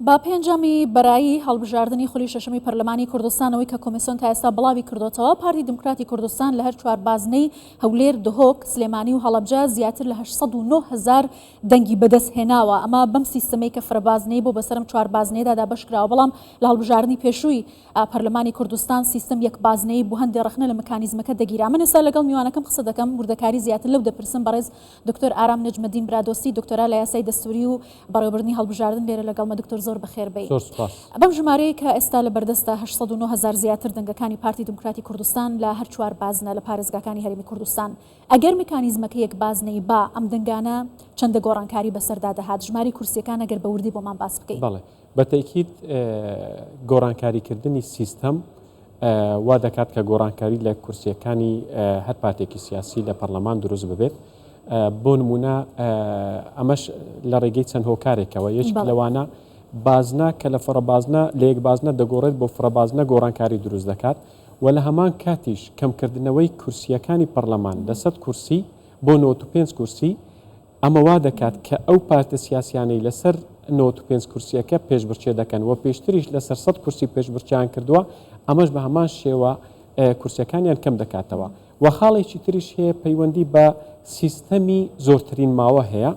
با پێنجامی بەرایی هەڵبژاردننی خولی شەشەمی پەرلەمانی کوردستانەوەی کە کۆمیسیۆن تا ئێستا بڵاوی کردوتەوە، پارتی دموکراتی کوردستان لە هەر چوار بازنەی هەولێر، دهۆک، سلێمانی و هەڵەبجە زیاتر لە 809,000 دەنگی بەدەست هێناوە. ئەمە بەم سیستەمەی کە فرەبازنەی بۆ بەسەرم چوار بازنەیەدا دابەشکراوە، بەڵام لە هەڵبژاردننی پێشووی پەرلەمانی کوردستان سیستەم یەک بازنەی بۆ هەندێک ڕخنە لە مکانیزمەکە دەگیرا. من ئێستا لەگەڵ میوانەکەم قسە دەکەم، وردەکاری زیاتر لەو دەپرسم. بەڕێز دکتۆر ئارام نەجمەدین برادۆستی، دکتۆرا لە یاسای دەستوری و بەڕێوەبردننی هەڵبژاردن لێرە لەگەڵمە. دکتۆر زۆر بەخێر بێ. بەم ژمارەیە کە ئێستا لە بەردەستە 809,000 زیاتر دەنگەکانی پارتی دموکراتی کوردستان لە هەر چوار بازنە لە پارێزگاکانی هەرێمی کوردستان، ئەگەر میکانیزمەکە یەک بازنەی با ئەم دەنگانە چەندە گۆڕانکاری بەسەردا دەهات؟ ژماری کورسیەکان ئەگەر بە وردی بۆمان باس بکەیت. بەڵێ، بەتەکید گۆڕانکاریکردنی سیستەم وا دەکات کە گۆڕانکاری لە کورسیەکانی هەر پارتێکی سیاسی لە پەرلەمان دروست ببێت. بۆ نمونە ئەمەش لە ڕێگەی چەند هۆکارێکەوە، یەک لەوانە بازنە کە لە فڕەبازنە لە یەک بازنە دەگۆڕێت بۆ فڕەبازنە گۆڕانکاری دروست دەکات و لە هەمان کاتیش کەمکردنەوەی کورسیەکانی پەرلەمان لە 100 کورسی بۆ 95 کورسی ئەمە وا دەکات کە ئەو پارتە سیاسیانەی لەسەر 95 کورسیەکە پێشبڕکێ دەکەن و پێشتریش لەسەر 100 کورسی پێشبڕکێیان کردووە، ئەمەش بە هەمان شێوە کورسیەکانیان کەم دەکاتەوە. و خاڵێکی تریش هەیە پەیوەندی بە سیستەمی زۆرترین ماوە هەیە،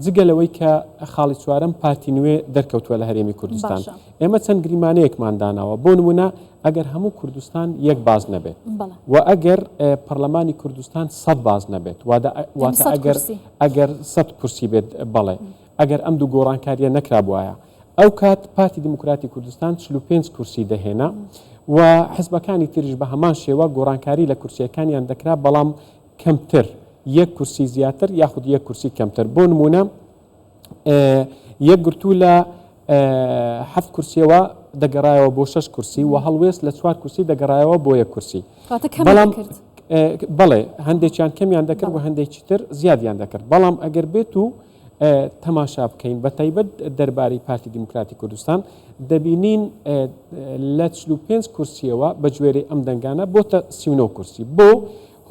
جگەلەوەی کە خاڵی چوارەم پارتی نوێ دەرکەوتووە لە هەرێمی کوردستان. ئێمە چەند گریمانەیەکمان داوناوە، بۆ نمونە ئەگەر هەموو کوردستان یەک باز نەبێت و ئەگەر پەرلەمانی کوردستان 100 باز نەبێت، واتە ئەگەر 100 کورسی بێت، بەڵێ ئەگەر ئەم دوو گۆڕانکاریە نەکرا بواە، ئەو کات پارتی دموکراتی کوردستان 45 کورسی دەهێنا و حزبەکانی تریش بە هەمان شێوە گۆڕانکاری لە کورسیەکانیان دەکرا، بەڵام کەمتر، یەک کورسی زیاتر یاخود یەک کورسی کەمتر. بۆ نمونە یەک گرتوو لە 7 کورسیەوە دەگەڕایەوە بۆ 6 کورسی و هەڵوێست لە 4 کورسی دەگەڕایەوە بۆ یەک کورسی. بەڵێ هەندێکیان کەمیان دەکرد و هەندێکی تر زیادیان دەکرد. بەڵام ئەگەر بێت و تەماشا بکەین بە تایبەت دەربارەی پارتی دموکراتی کوردستان، دەبینین لە 45 کورسیەوە بە گوێرەی ئەم دەنگانە بۆتە 39 کورسی. بۆ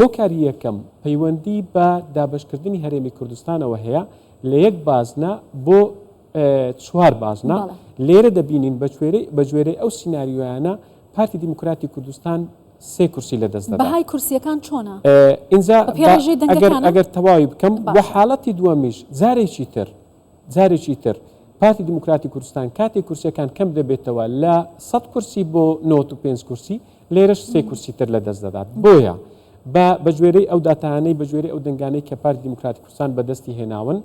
هۆکاری یەکەم پەیوەندی بە دابشکردنی هەرێمی کوردستانەوە هەیە لە یەک بازنە بۆ 4 بازنە. لێرە دەبینین بە گوێرەی ئەو سیناریۆیانە پارتی دموکراتی کوردستان 3 کورسی لە دەست دەدات. بەهای کورسیەکان چۆنە؟ ئینجا ئەگەر تەواوی بکەم بە حاڵەتی دووەمیش جارێکی تر پارتی دموکراتی کوردستان کاتێک کورسیەکان کەم دەبێتەوە لە 100 کورسی بۆ 95 کورسی، لێرەش 3 کورسی تر لە دەست دەدات. بۆیە بە گوێرەی ئەو داتانەی بە گوێرەی ئەو دەنگانەی کە پارتی دموکراتی کوردستان بەدەستی هێناون،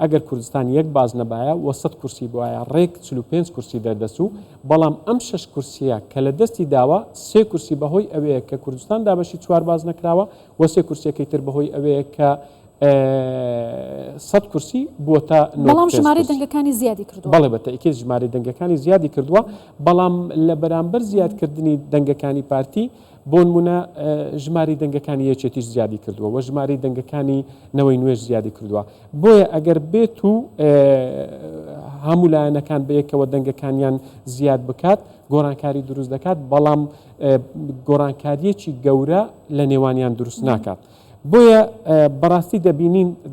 ئەگەر کوردستان یەک باز نەبایە و 100 کورسی بواە، ڕێک 45 کورسی دەردەسوو. بەڵام ئەم 6 کورسیە کە لە دەستی داوە، 3 کورسی بەهۆی ئەوەیە کە کوردستان دابەشی 4 باز نەکراوە و 3 کورسیەکەی تر بەهۆی ئەوەیە کە 100 کورسی بووە تا 90. بەڵام ژمارەی دەنگەکانی زیادی کردووە. بەڵێ بەتەکید ژمارەی دەنگەکانی زیادی کردووە، بەڵام لە بەرامبەر زیادکردنی دەنگەکانی پارتی بۆ نمونە ژماری دەنگەکانی یەکێتیش زیادی کردووە و ژماری دەنگەکانی نەوەی نوێژ زیادی کردووە. بۆیە ئەگەر بێت و هەموو لایەنەکان بەیەکەوە دەنگەکانیان زیاد بکات، گۆڕانکاری دروست دەکات، بەڵام گۆڕانکاریەکی گەورە لە نێوانیان دروست ناکات. بۆیە بەڕاستی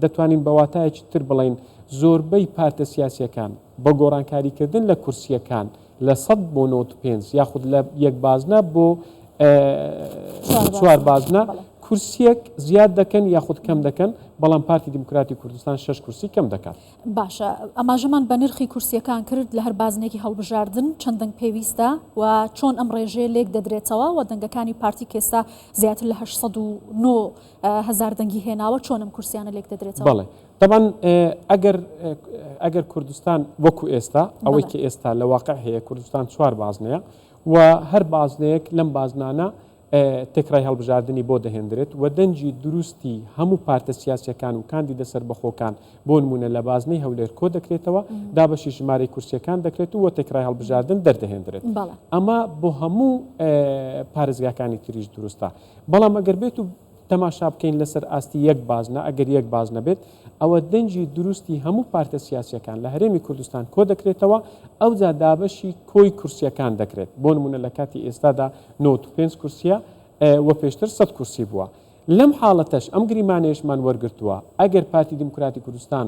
دەتوانین بەواتایەکی تر بڵین زۆربەی پارتە سیاسیەکان بە گۆڕانکاریکردن لە کورسیەکان لە 100 بۆ 95 یاخود لە یەک بازنە بۆ 4 بازنە کورسیەک زیاد دەکەن یاخود کەم دەکەن، بەڵام پارتی دموکراتی کوردستان 6 کورسی کەم دەکات. باشە، ئەماژەمان بە نرخی کورسیەکان کرد لە هەر بازنێکی هەڵبژاردن چەند دەنگ پێویستە و چۆن ئەم ڕێژەیە لێک دەدرێتەوە و دەنگەکانی پارتی کێستا زیاتر لە 809,000 دەنگی هێناوە، چۆن ئەم کورسیانە لێک دەدرێتەوە؟ بەڵێ، طبعاً ئەگەر کوردستان وەکو ئێستا ئەوەی کە ئێستا لە واقع هەیە، کوردستان 4 بازنەیە و هەر بازنەیەک لەم بازنانە تێکرای هەڵبژاردننی بۆ دەهێنرێت و دەنجی دروستی هەموو پارتە سیاسیەکان و کاندی دەسەر بەخۆکان بۆ نمونە لە بازنەی هەولێر کۆ دەکرێتەوە، دابەشی ژمارەی کورسیەکان دەکرێت و تێکرای هەڵبژاردن دەردەهێنرێت. ئەمە بۆ هەموو پارێزگاکانی تریش دروستە. بەڵام ئەگەر بێت و تەماشا بکەین لەسەر ئاستی یەک بازنە، ئەگەر یەک بازنە بێت، ئەوە دەنجی دروستی هەموو پارتە سیاسیەکان لە هەرێمی کوردستان کۆ دەکرێتەوە، ئەوجا دابەشی کۆی کورسیەکان دەکرێت. بۆ نمونە لە کاتی ئێستادا 95 کورسیە و پێشتر 100 کورسی بووە. لەم حاڵەتەش ئەم گریمانەیەشمان وەرگرتووە، ئەگەر پارتی دموکراتی کوردستان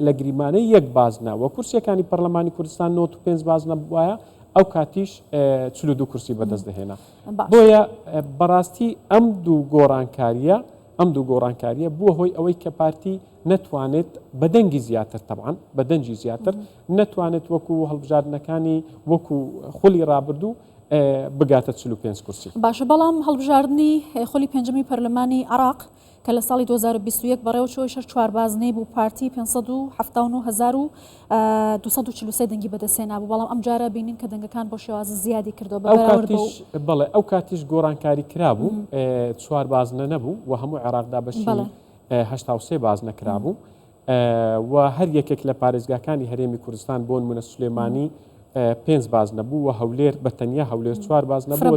لە گریمانەی یەک بازنە و کورسیەکانی پەرلەمانی کوردستان 95 بازنە بواە ئەو کاتیش 42 کورسی بەدەست دەهێنا. بۆیە بەڕاستی ئەم دوو گۆڕانکاریە بووە هۆی ئەوەی کە پارتی نەتوانێت بەدەنگی زیاتر طبعاً بەدەنجی زیاتر نەتوانێت وەکو هەڵبژاردنەکانی وەکو خولی ڕابردوو بگاتە 45 کورسی. باشە بەڵام هەڵبژاردننی خولی پێنجەمی پەرلەمانی عراق کە لە ساڵی 2021 بەڕێوەچەوەی شەر چوار بازنەی بوو پارتی 579,243 دەنگی بەدەستێنا بوو بەڵام ئەم جارە بینین کە دەنگەکان بۆ شێوازە زیادی کردەوە بەڵێ ئەو کاتیش گۆڕانکاری کرابوو چوار بازنە نەبوو و هەموو عێراقدا بەشی 83 بازنە کرابوو و هەر یەکێک لە پارێزگاکانی هەرێمی کوردستان بۆ نمونە سولێمانی 5 باز نەبوو و هەولێر بەتەنیا هەولێر 4 باز نەبوو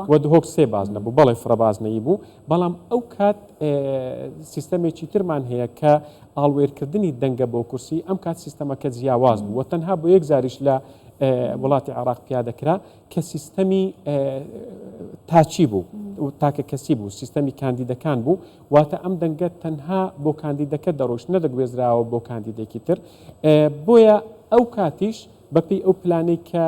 و دهۆک 3 باز نەبوو بەڵێ فرەبازنەی بوو بەڵام ئەو کات سیستەمێکی ترمان هەیە کە ئاڵوێرکردنی دەنگە بۆ کورسی ئەم کات سیستەمەکە جیاواز بوو و تەنها بۆ یەک زاریش لە وڵاتی عراق پیادەکرا کە سیستەمی تاچی بوو و تاکە کەسی بوو سیستەمی کاندیدەکان بوو واتە ئەم دەنگە تەنها بۆ کاندیدەکە دەڕۆشت نەدەگوێزراوە بۆ کاندیدێکی تر بۆیە ئەو کاتیش بەپی ئەو پلانەی کە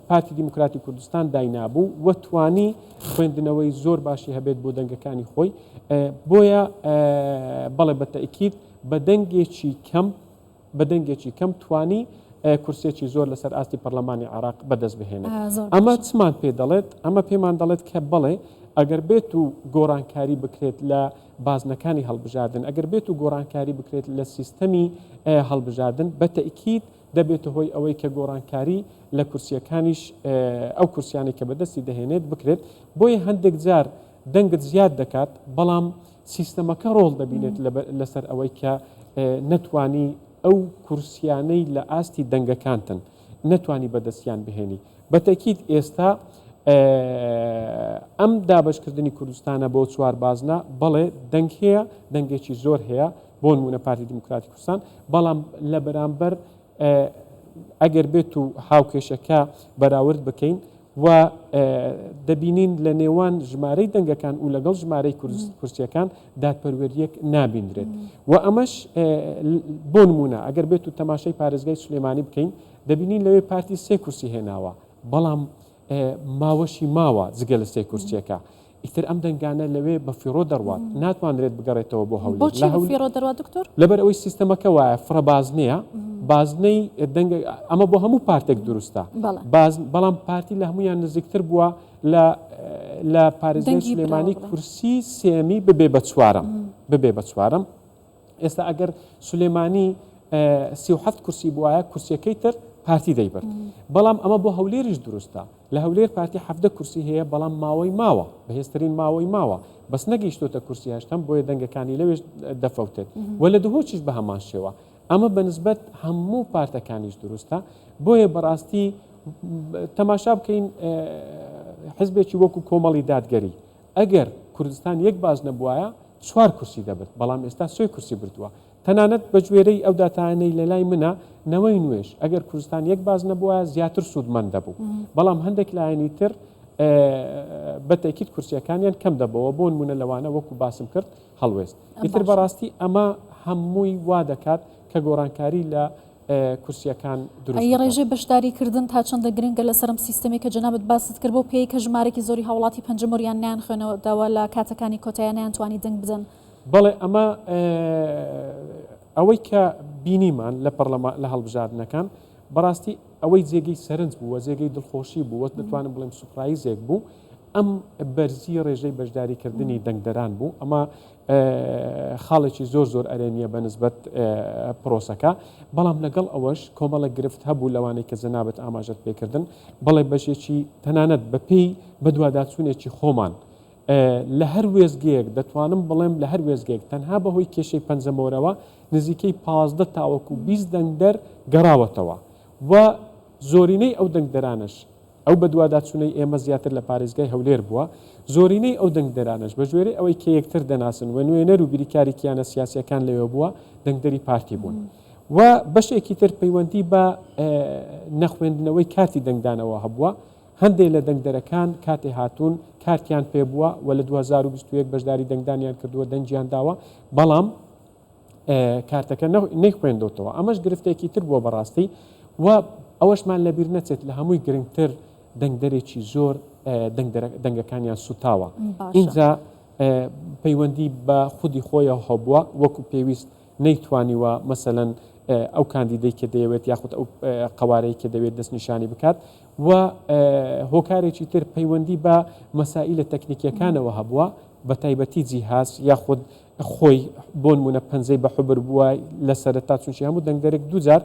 پارتی دیموکراتی کوردستان داینابوو وەتوانی خوێندنەوەی زۆر باشی هەبێت بۆ دەنگەکانی خۆی بۆیە بەڵێ بەتەئکید بە دەنگێکی کەم توانی کورسێکی زۆر لەسەر ئاستی پەرلەمانی عراق بەدەست بهێنێت ئەمە چمان پێ دەڵێت ئەمە پێمان دەڵێت کە بڵێ ئەگەر بێت و گۆڕانکاری بکرێت لە بازنەکانی هەڵبژاردن ئەگەر بێت و گۆڕانکاری بکرێت لە سیستەمی هەڵبژاردن بەتەئکید دەبێتە هۆی ئەوەی کە گۆڕانکاری لە کورسیەکانیش ئەو کورسیانی کە بەدەستی دەهێنێت بکرێت بۆیە هەندێک جار دەنگت زیاد دەکات بەڵام سیستەمەکە ڕۆڵ دەبینێت لەسەر ئەوەی کە نەتوانی ئەو کورسیانەی لە ئاستی دەنگەکانتن نەتوانی بەدەستیان بهێنی بەتەکید ئێستا ئەم دابشکردنی کوردستانە بۆ چوار بازنە بەڵێ دەنگ هەیە دەنگێکی زۆر هەیە بۆ نمونە پارتی دیموکراتی کوردستان بەڵام لە بەرامبەر ئەگەر بێت و هاوکێشەکە بەراورد بکەین و دەبینین لە نێوان ژمارەی دەنگەکان و لەگەڵ ژمارەی کورسیەکان دادپەروەریەک نابیندرێت و ئەمەش بۆ نمونە ئەگەر بێت و تەماشای پارێزگای سولێمانی بکەین دەبینین لەوێ پارتی 3 کورسی هێناوە بەڵام ماوەشی ماوە جگە لە 3 کورسیەکە ئیتر ئەم دەنگانە لەوێ بە فیرۆ دەڕوات ناتوانرێت بگەڕێتەوە بۆ هەولێر لەبەر ئەوەی سیستەمەکە وایە فرەبازنەیە بازنەی دەنگ ئەمە بۆ هەموو پارتێک دروستە بەڵام پارتی لە هەمویان نزیکتر بووە لە پارێزگای سولێمانی کورسی سێمی ببێ بە چوارەم ئێستا ئەگەر سولێمانی 37 کورسی بووایە کورسیەکەی تر پارتی دەیبرد بەڵام ئەمە بۆ هەولێریش دروستە لە هەولێر پارتی 7 کورسی هەیە بەڵام ماوەی ماوە بەهێزترین ماوەی ماوە بەس نەگەیشتۆتە کورسی هەشتم بۆیە دەنگەکانی لەوێش دەفەوتێت و لە دهۆچیش بە هەمان شێوە ئەمە بەنسبەت هەموو پارتەکانیش دروستە بۆیە بەڕاستی تەماشا بکەین حزبێکی وەکو کۆمەڵی دادگەری ئەگەر کوردستان یەک باز نەبووایە 4 کورسی دەبێت بەڵام ئێستا 3 کورسی بردووە تەنانەت بە گوێرەی ئەو داتانەی لە لای منە نەوەی نوێش ئەگەر کوردستان یەک باز نەبووە زیاتر سوودمەند دەبوو بەڵام هەندێک لایەنی تر بەتەکید کورسیەکانیان کەم دەبەوە بۆ نمونە لەوانە وەکو باسم کرد هەڵوێست ئیتر بەڕاستی ئەمە هەمووی وا دەکات کە گۆڕانکاری لە کورسیەکان دروست ڕێژەی بەشداریکردن تا چەندە گرنگە لەسەرم سیستەمی کە جەنابەت باست کرد بۆ پێی کە ژمارەی زۆری هاوڵاتی پەنجەمۆریان نیان خوێنەوەداوە لە کاتەکانی کۆتاییان توانی دەنگ بدەن بەڵێ ئەمە ئەوەی کە بینیمان لە هەڵبژاردنەکان بەڕاستی ئەوەی جێگەی سەرنج بوو وە جێگەی دڵخۆشی بوو وەت دەتوانم بڵێم سوپرایزێک بوو ئەم بەرزی ڕێژەی بەشداریکردنی دەنگدەران بوو ئەمە خاڵێکی زۆر ئەرێنیە بەنسبەت پرۆسەکە بەڵام لەگەڵ ئەوەش کۆمەڵە گرفت هەبوو لەوانەی کە جەنابەت ئاماژەت پێکردن بەڵێ بەشێکی تەنانەت بەپێی بەدواداچوونێکی خۆمان لە هەر وێزگەیەک دەتوانم بڵێم لە هەر وێزگەیەک تەنها بەهۆی کێشەی پەنجەمەوەرەوە نزیکەی 15 تاوەکو 20 دەنگدەر گەڕاوەتەوە و زۆرینەی ئەو دەنگدەرانش ئەو بەدواداچوونەی ئێمە زیاتر لە پارێزگای هەولێر بووە زۆرینەی ئەو دەنگدەرانش بە ژێرەی ئەوەی کە یەکتر دەناسن و نوێنەر و بیریکاری کیانە سیاسیەکان لەوێ بووە دەنگدەری پارتی بوون و بەشێکی تر پەیوەندی بە نەخوێندنەوەی کاتی دەنگدانەوە هەبووە هەندێک لە دەنگدەرەکان کاتێ هاتوون کارتیان پێ بووە و لە 2021 بەشداری دەنگدانیان کردووە دەنجیان داوە بەڵام کارتەکە نەیخوێندەوەتەوە ئەمەش گرفتێکی تر بووە بەڕاستی و ئەوەشمان لەبیر نەچێت لە هەمووی گرنگتر دەنگدەرێکی زۆر دەنگەکانیان سوتاوە اینجا پەیوەندی بە خودی خۆیەوە هەبووە وەکو پێویست نەیتوانیوە مەسەلەن ئەو کاندیدەی کە دەیەوێت یاخود ئەو قوارەی کە دەوێت دەستنیشانی بکات و هۆکارێکی تر پەیوەندی بە مەسائلە تەکنیکیەکانەوە هەبووە بە تایبەتی جیهاز یاخود خۆی بۆ نمونە پەنجەی بە حوبر بووە لە سەرەتا چونچی هەموو دەنگدەرێک دووجار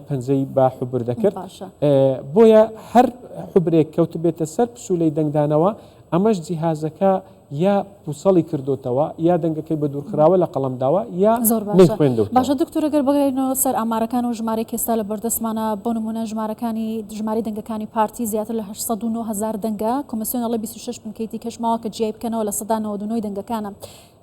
پەنجەی بە حوبر دەکرد بۆیە هەر حوبرێک کەوت بێتە سەر پسوولەی دەنگدانەوە ئەمەش جیهازەکە یا پوسەڵی کردوتەوە یا دەنگەکەی بە دوورخراوە لە قەڵەمداوە یا نەیخوێندەوە. باشە دکتۆر ئەگەر بگەینەوە سەر ئامارەکان و ژمارەی ئێستا لە بەردەستمانە بۆ نمونە ژمارەی دەنگەکانی پارتی زیاتر لە 809,000 دەنگە کۆمسیۆنەڵی 26 بنکەیتی کەشماوە کە جێ بکەنەوە لە 99 دەنگەکانە.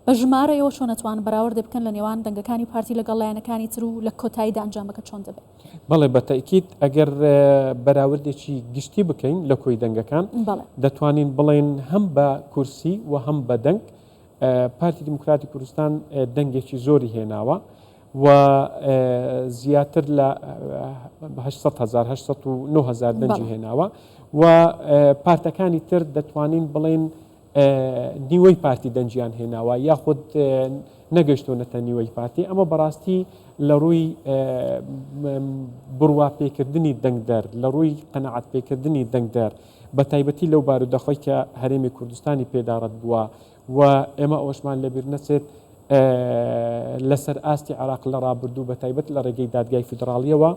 بە ژمارە ئەوە چۆن نەتوان بەراورد بکەن لە نێوان دەنگەکانی پارتی لەگەڵ لایەنەکانی تر و لە کۆتاییدا ئەنجامەکە چۆن دەبێت؟ بەڵێ بە تەکید ئەگەر بەراوردێکی گشتی بکەین لە کۆی دەنگەکان دەتوانین بڵێن هەم بە کورسی و هەم بە دەنگ پارتی دیموکراتی کوردستان دەنگێکی زۆری هێناوە و زیاتر لە 809,000 دەنگی هێناوە و پارتەکانی تر دەتوانین بڵێن نیوەی پارتی دەنجیان هێناوە یاخود نەگەشتۆنەتە نیوەی پارتی ئەمە بەڕاستی لە ڕووی بڕواپێکردنی دەنگدەر لە ڕووی قەنەعەت پێکردنی دەنگدەر بە تایبەتی لەو بارودەخۆی کە هەرێمی کوردستانی پێداڕەت بووە و ئێمە ئەوەشمان لەبیر نەچێت لەسەر ئاستی عراق لە ڕابردوو بە تایبەت لە ڕێگەی دادگای فیدراالیەوە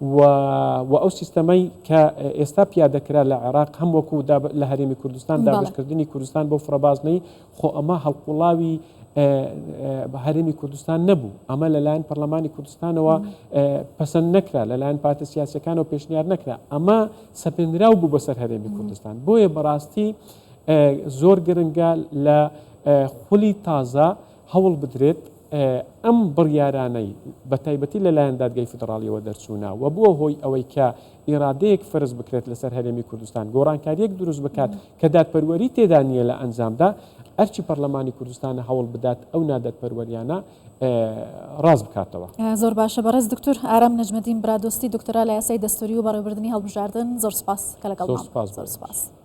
و ئەو سیستەمەی کە ئێستا پیادەکرا لە عێراق هەم وەکو لە هەرێمی کوردستان دابشکردنی کوردستان بۆ فڕەبازنەی خۆ ئەمە هەڵقوڵاوی هەرێمی کوردستان نەبوو ئەمە لەلایەن پەرلەمانی کوردستانەوە پەسەند نەکرا لەلایەن پارتە سیاسەکانەوە پێشنیار نەکرا ئەمە سەپێنراو بوو بەسەر هەرێمی کوردستان بۆیە بەڕاستی زۆر گرنگە لە خولی تازە هەوڵ بدرێت ئەم بڕیارانەی بە تایبەتی لەلایەن دادگای فیدراالیەوە دەرچوونە و بووە هۆی ئەوەی کە ئیرادەیەک فرز بکرێت لەسەر هەرێمی کوردستان گۆڕانکاریەک دروست بکات کە دادپەروەری تێدا نییە لە ئەنجامدا ئەرچی پەرلەمانی کوردستانە هەوڵ بدات ئەو نادادپەروەریانە ڕاز بکاتەوە. زۆر باشە بەڕێز دکتۆر ئارام نەجمەدین برادۆستی دکتۆرا لە یاسای دەستوری و بەڕێوەبردننی هەڵبژاردن زۆر سپاس کە لەگەڵ زۆر سپاس.